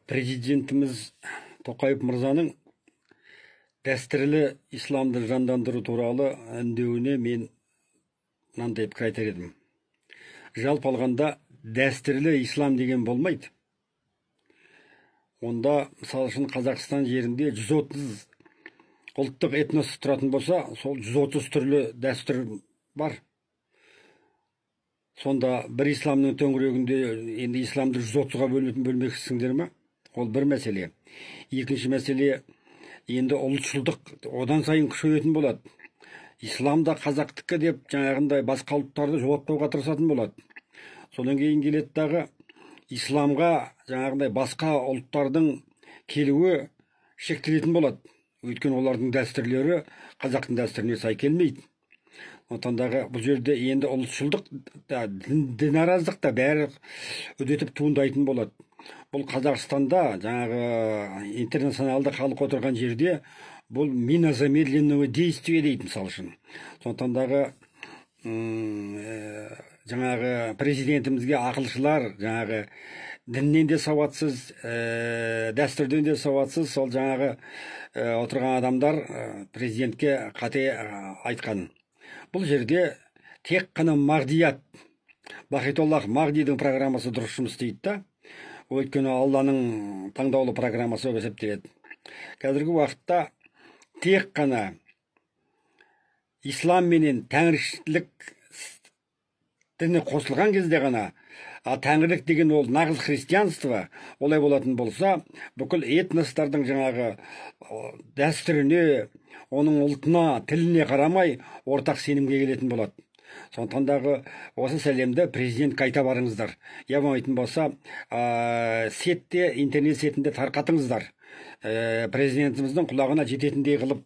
Президентimiz Тоқаев мырзаның дәстүрлі исламды жандандыру туралы үндеуіне мен мынандай пікір айтар едім. Жалпы алғанда дәстүрлі ислам деген болмайды. Онда, мысалы үшін Қазақстан жерінде 130 ұлттық этнос тұратын болса, сол 130 түрлі дәстүр бар. Сонда бір исламның төңірегінде енді исламды 130-ға бөлмексіңдер ме? Ол бір мәселе. Екінші мәселе, енді ұлтшылдық одан сайын күшейетін болады. Исламда қазақтікі деп жаңағындай басқа ұлттарды жоғалтпауға тырысатын болады. Содан кейін келеді дағы исламға жаңағындай басқа ұлттардың келуі шектелетін болады. Өйткені олардың дәстүрлері қазақтың дәстүріне сай келмейді. Отандағы бұл жерде енді ұлтшылдық та, дінараздық та бәрі үдетіп туындайтын болады. Бұл Қазақстанда жаңағы интернационалды халық отырған жерде бұл мина замедленного действия дейді мысалы үшін. Сондықтандағы жаңағы президентімізге ақылшылар жаңағы діннен де сауатсыз, дәстүрден де сауатсыз, сол жаңағы отырған адамдар президентке қате айтқан. Бұл жерде тек қана мағдият, Бахитоллах Мағдидің программасы дұрыс жұмыс істейді да. Өйткені Алланың таңдаулы программасы болып есептеледі. Қазіргі уақытта тек қана ислам менен тәңіршілік діні қосылған кезде ғана, тәңірлік деген ол нағыз христианство, олай болатын болса, бүкіл этностардың жаңағы дәстүріне, оның ұлтына, тіліне қарамай ортақ сенімге келетін болады. Сондықтандағы осы сәлемді президентке айта барыңыздар. Я болмайтын болса, сетте, интернет сетінде тарқатыңыздар. Президентіміздің құлағына жететіндей қылып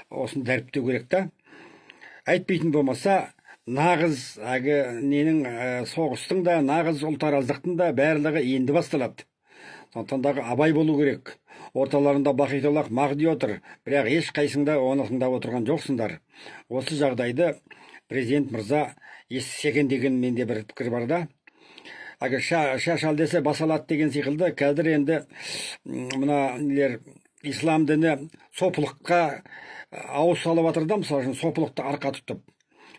осыны дәріптеу керек та. Айтпайтын болмаса, нағыз ненің соғыстың да, нағыз ұлтараздықтың да барлығы енді басталады. Сондықтандағы абай болу керек. Орталарында Бахитоллах Мағди отыр, бірақ ешқайсыңда оны тыңдап отырған жоқсыңдар. Осы жағдайды президент мырза естісекен деген менде бір пікір бар да. Шашал десе басалады деген секілді, қазір енді мына ислам діні сопылыққа ауыз салып жатыр да, мысалы үшін сопылықты арқа тұтып.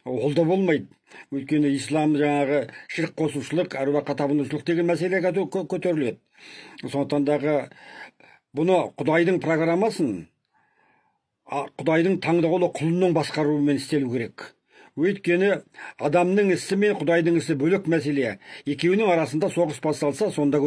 Ол да болмайды. Өйткені ислам жаңағы ширк қосушылық, әруаққа табынушылық деген мәселе көтеріледі. Сондықтандағы бұны Құдайдың программасын Құдайдың таңдаулы құлының басқаруымен істелу керек. Өйткені адамның ісі мен Құдайдың ісі бөлек мәселе. Екеуінің арасында соғыс басталса, сонда